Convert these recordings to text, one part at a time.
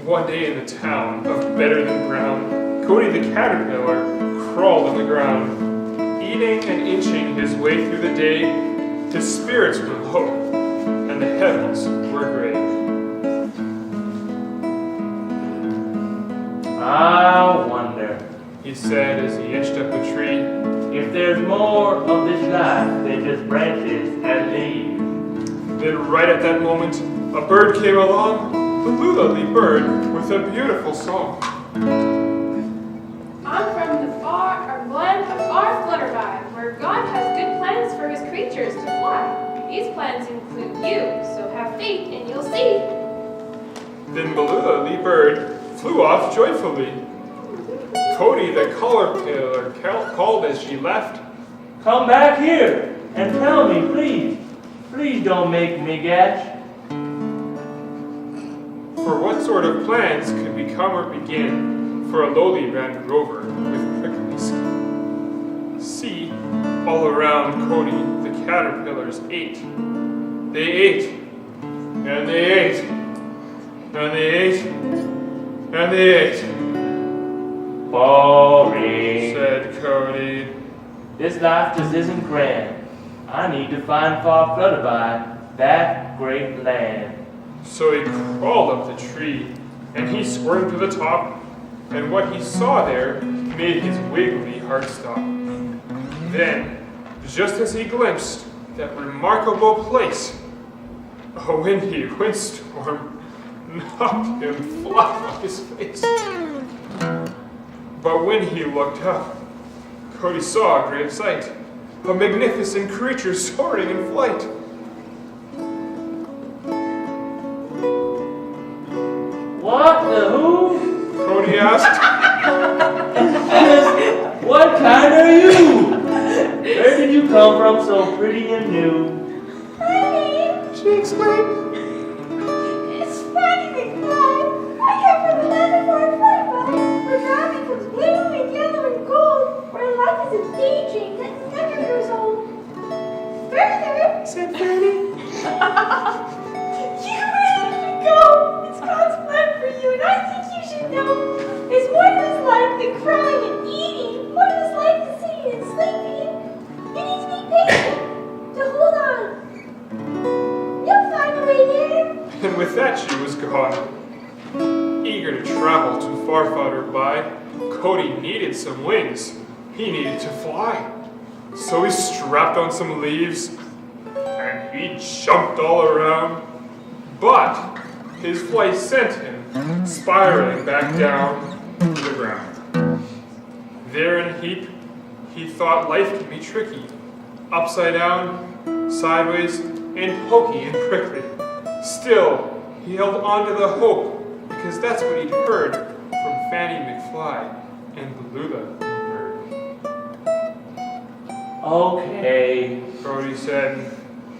One day in the town of Better Than Brown, Cody the caterpillar crawled on the ground. Eating and inching his way through the day, his spirits were low, and the heavens were gray. I wonder, He said as he inched up a tree, if there's more of this life than just branches and leaves. Then right at that moment, a bird came along, the lula bird with a beautiful song. I'm from the land of far Flutterby, where God has good plans for his creatures to fly. These plans include you, so have faith and you'll see. Then Balula bird flew off joyfully. Cody the caterpillar called as she left. Come back here and tell me, please. Please don't make me gash. For what sort of plans could become or begin for a lowly round rover with prickly skin? See, all around Cody the caterpillars ate. They ate, and they ate, and they ate, and they ate. Boring, Said Cody. This life just isn't grand. I need to find far Flutterby, that great land. So he crawled up the tree, and he squirmed to the top, and what he saw there made his wiggly heart stop. Then, just as he glimpsed that remarkable place, a windy windstorm knocked him flat on his face. But when he looked up, Cody saw a great sight, a magnificent creature soaring in flight. What the who? Cody asked. What kind are you? Where did you come from so pretty and new? Honey, She exclaimed. it's Fanny McFly. I come from the land of far Flutterby, where God becomes blue and yellow and gold, where life is a daydream that never grows old. Further, Said Fanny. you really should go. It's God's plan for you, and I think you should know. There's more to this life than crying and eating, more to this life than sitting and sleeping. You need to be patient, to hold on. You'll find a way there. And with that she was gone. Eager to travel to far by, Cody needed some wings. He needed to fly. So he strapped on some leaves, and he jumped all around. But his flight sent him spiraling back down to the ground. There in a heap, he thought life could be tricky. Upside down, sideways, and pokey and prickly. Still, he held on to the hope, because that's what he'd heard from Fanny McFly and the Lula bird. Okay, Cody said,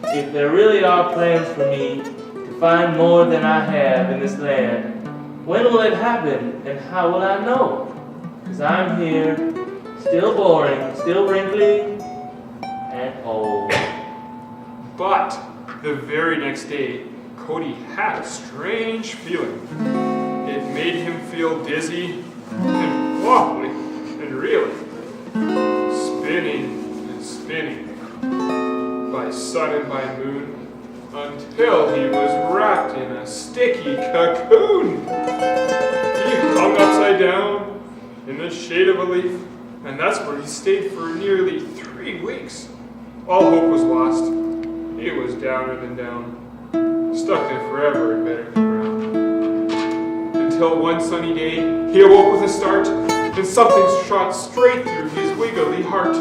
if there really are plans for me to find more than I have in this land, when will it happen and how will I know? Because I'm here, still boring, still wrinkly, and old. but the very next day, Cody had a strange feeling. It made him feel dizzy and wobbly and reeling, spinning and spinning by sun and by moon, until he was wrapped in a sticky cocoon. He hung upside down in the shade of a leaf, and that's where he stayed for nearly 3 weeks. All hope was lost. He was downer than down, stuck there forever in Better Than Brown. Until one sunny day, he awoke with a start, and something shot straight through his wiggly heart.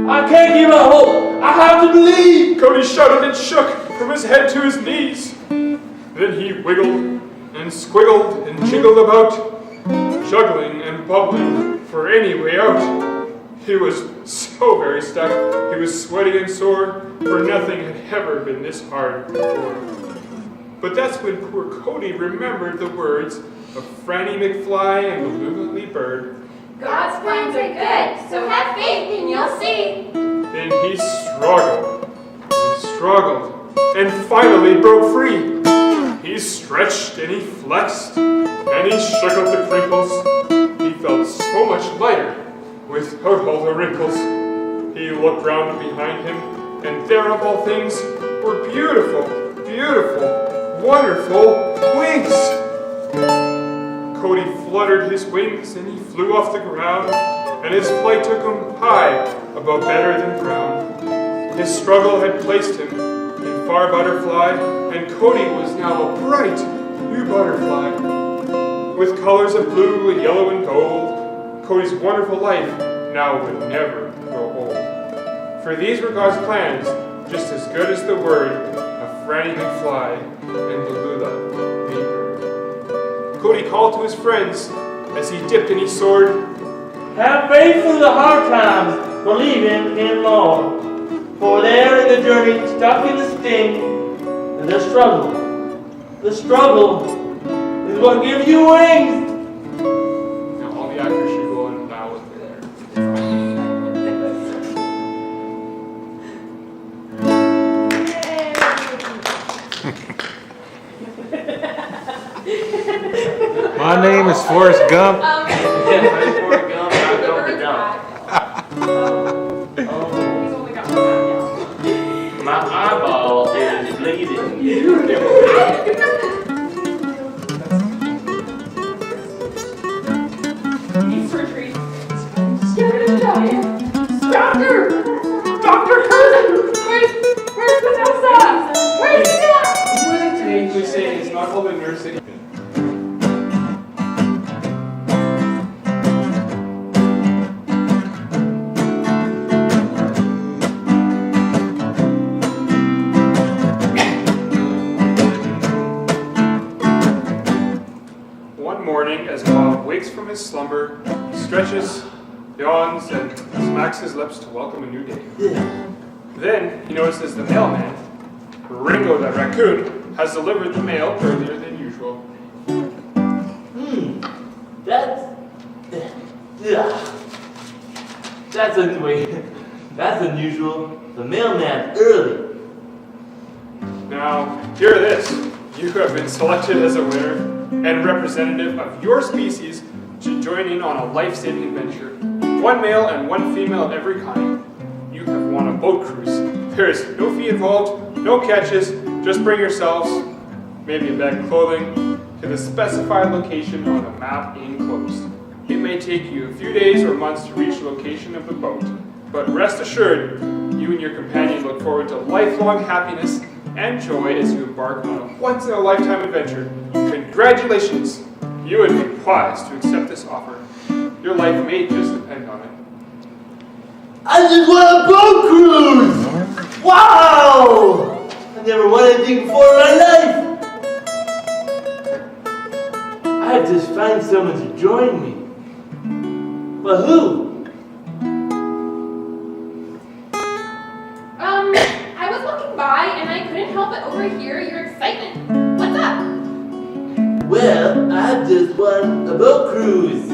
I can't give up hope. I have to believe. Cody shuddered and shook from his head to his knees. Then he wiggled and squiggled and jiggled about, juggling and bubbling for any way out. He was so very stuck, he was sweaty and sore, for nothing had ever been this hard before. But that's when poor Cody remembered the words of Franny McFly and the Lula bird. God's plans are good, so have faith and you'll see. Then he struggled and struggled and finally broke free. He stretched and he flexed, and he shook out the crinkles. He felt so much lighter without all the wrinkles. He looked round behind him, and there of all things were beautiful, beautiful, wonderful wings. Cody fluttered his wings, and he flew off the ground, and his flight took him high above better than ground. His struggle had placed him in far butterfly, and Cody was now a bright new butterfly. With colors of blue and yellow and gold, Cody's wonderful life now would never grow old. For these were God's plans, just as good as the word of Franny McFly and Lulula the bird. Cody called to his friends as he dipped and he soared. Have faith through the hard times, believing in Lord. For there in the journey, stuck in the sting, and the struggle is what gives you wings. Now all the actors should go and bow with me there. My name is Forrest Gump. My eyeball is bleeding. Need surgery. Scared to die. Doctor! Dr. Where's Vanessa? Where's Vanessa? We say it's not called a nursing. As Bob wakes from his slumber, he stretches, yawns, and smacks his lips to welcome a new day. Then he notices the mailman, Ringo the raccoon, has delivered the mail earlier than usual. That's unusual. The mailman early. Now, hear this. You have been selected as a winner and representative of your species to join in on a life-saving adventure. One male and one female of every kind. You have won a boat cruise. There is no fee involved, no catches, just bring yourselves, maybe a bag of clothing, to the specified location on the map enclosed. It may take you a few days or months to reach the location of the boat, but rest assured, you and your companion look forward to lifelong happiness and joy as you embark on a once-in-a-lifetime adventure. Congratulations! You would be wise to accept this offer. Your life may just depend on it. I just won a boat cruise! Wow! I never won anything before in my life! I have to find someone to join me. But who? I was walking by and I couldn't help but overhear your excitement. What's up? Well, I've just won a boat cruise.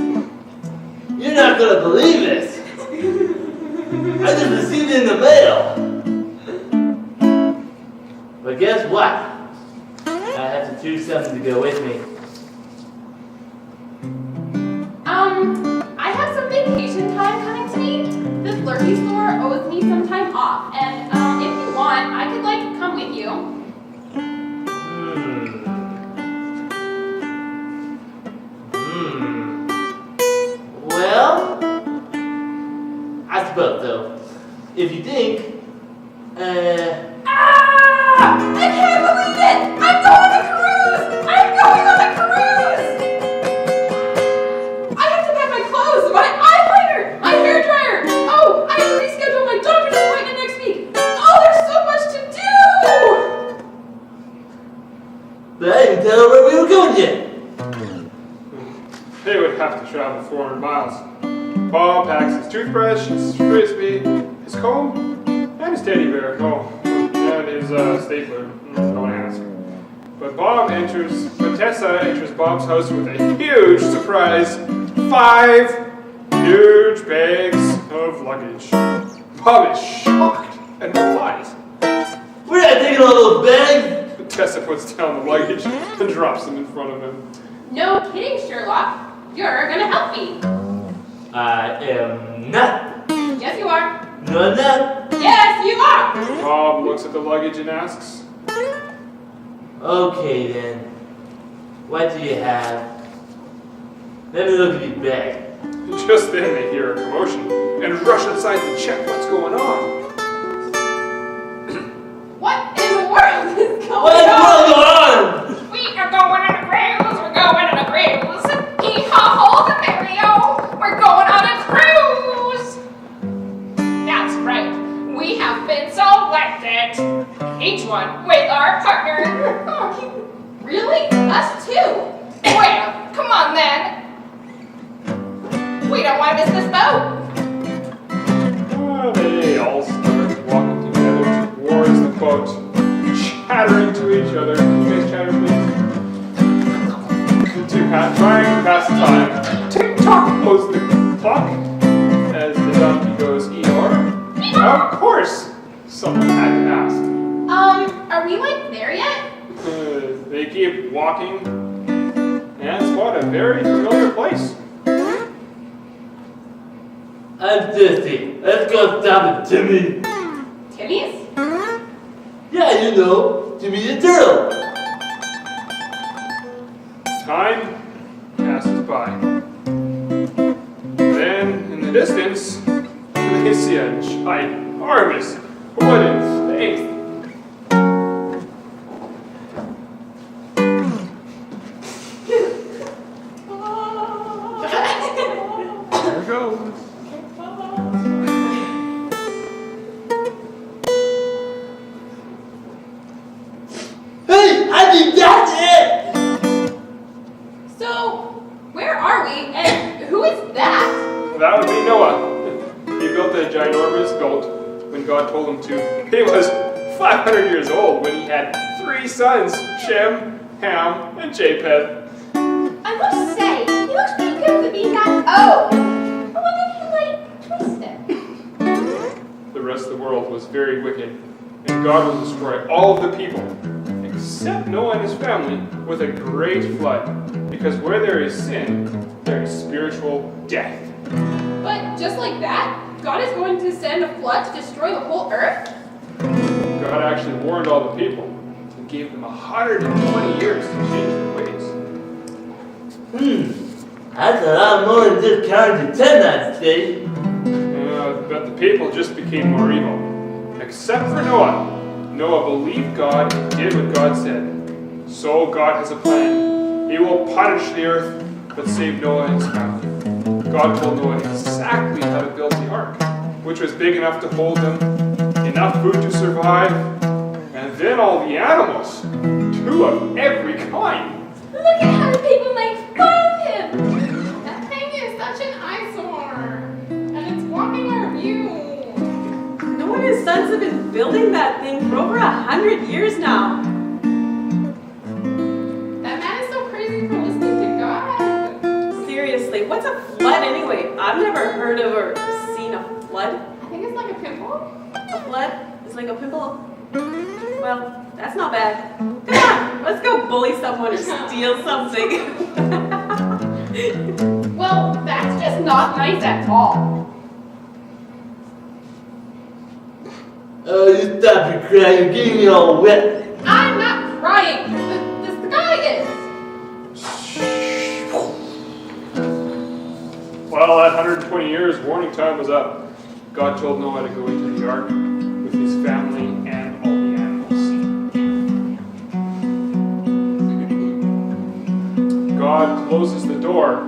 You're not gonna believe this. I just received it in the mail. But guess what? I have to choose something to go with me. I have some vacation time coming to me. The flirty store owes me some time off, and if you want, I could come with you. Well, I suppose so. If you think, I can't believe it! I'm going on a cruise! I'm going on a cruise! I have to pack my clothes, my eyeliner, my hairdryer. Oh, I have to reschedule my doctor's appointment next week. Oh, there's so much to do! but I didn't tell her where we were going yet. They would have to travel 400 miles. Bob packs his toothbrush, his frisbee, his comb, and his teddy bear. Oh, and his stapler. Don't ask. But Tessa enters Bob's house with a huge surprise. 5 huge bags of luggage. Bob is shocked and replies, We're not taking all those bags. Tessa puts down the luggage and drops them in front of him. No kidding, Sherlock. You're gonna help me. I am not. Yes, you are. No, I'm not. Yes, you are. Bob looks at the luggage and asks, Okay then. What do you have? Let me look at your bag. just then they hear a commotion and rush outside to check what's going on. What in the world is going What's on? going on? We are going on a cruise. We're going on a cruise. Hee-haw, the Mario. We're going on a cruise. That's right. We have been selected. Each one with our partner. Really? Us too? Well, come on then. We don't want to miss this boat. They all start walking together towards the boat, chattering to each other. Can you guys chatter, please? Trying to pass the time. Tick-tock goes the clock as the donkey goes Eeyore. Of course, someone had to ask. Are we like there yet? They keep walking and spot a very familiar place. I'm thirsty. Let's go stop at Timmy. Timmy's? Yeah, you know, Timmy the turtle. Time passes by. Then, in the distance, they see a ginormous wooden snake. There it goes. Hey, I think that's it. So, where are we? And who is that? That would be Noah. He built a ginormous boat when God told him to. He was 500 years old when he had 3 sons, Shem, Ham, and Japheth. I must say, he looks pretty good for being that old. I wonder if he, twist it. The rest of the world was very wicked, and God will destroy all of the people, except Noah and his family, with a great flood. Because where there is sin, there is spiritual death. But just like that, God is going to send a flood to destroy the whole earth? God actually warned all the people and gave them 120 years to change their ways. That's a lot more than just counting to 10, I'd say. But the people just became more evil. Except for Noah. Noah believed God and did what God said. So God has a plan. He will punish the earth, but save Noah and his family. God told Noah exactly how to build the ark, which was big enough to hold them, enough food to survive, and then all the animals, 2 of every kind. Look at how the people make fun of him. That thing is such an eyesore, and it's blocking our view. Noah and his sons have been building that thing for over 100 years now. That man is so crazy for listening to God. Seriously, what's a flood anyway? I've never heard of or seen a flood. I think it's like a pimple. A flood is like a pimple. Well, that's not bad. Come on, let's go bully someone or steal something. Well, that's just not nice at all. Oh, you stop your crying. You're getting me all wet. I'm not crying. The guy is. Well, that 120 years warning time was up. God told Noah to go into the ark with his family and all the animals. God closes the door.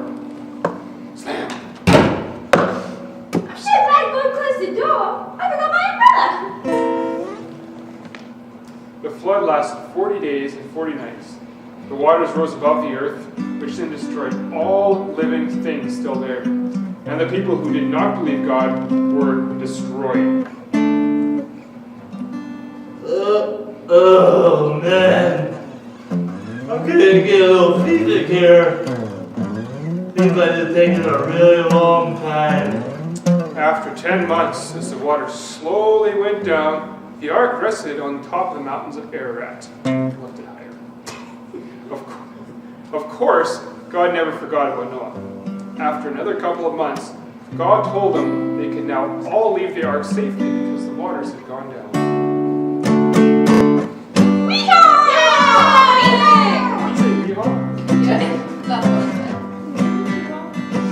Slam. I'm sure glad God closed the door. I forgot my umbrella. The flood lasted 40 days and 40 nights. The waters rose above the earth, which then destroyed all living things still there. And the people who did not believe God were destroyed. Oh man. I'm gonna get a little seasick here. Seems like it's taking a really long time. After 10 months, as the water slowly went down, the ark rested on top of the mountains of Ararat. What Of course, God never forgot about Noah. After another couple of months, God told them they could now all leave the ark safely because the waters had gone down.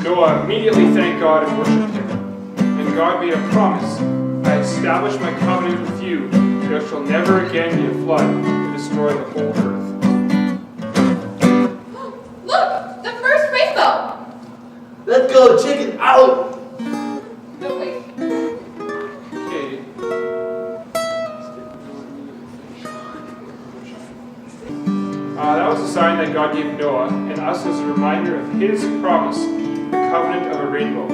Noah immediately thanked God and worshipped him. And God made a promise. I establish my covenant with you. There shall never again be a flood to destroy the whole earth. Look, the first rainbow. Let's go, chicken out! No, wait. Okay. That was a sign that God gave Noah and us as a reminder of his promise, the covenant of a rainbow.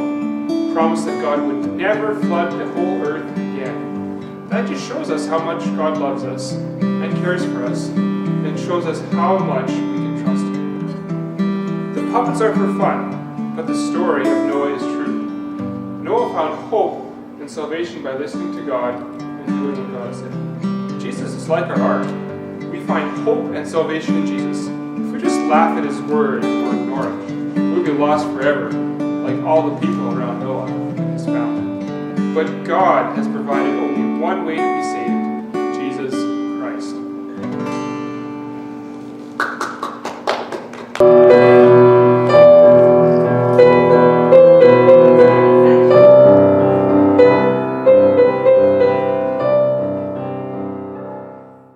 Promise that God would never flood the whole earth again. That just shows us how much God loves us and cares for us, and shows us how much we can trust him. The puppets are for fun, but the story of Noah is true. Noah found hope and salvation by listening to God and doing what God said. Jesus is like our art. We find hope and salvation in Jesus. If we just laugh at his word or ignore it, we'll be lost forever, like all the people around Noah and his family. But God has provided only one way to be saved,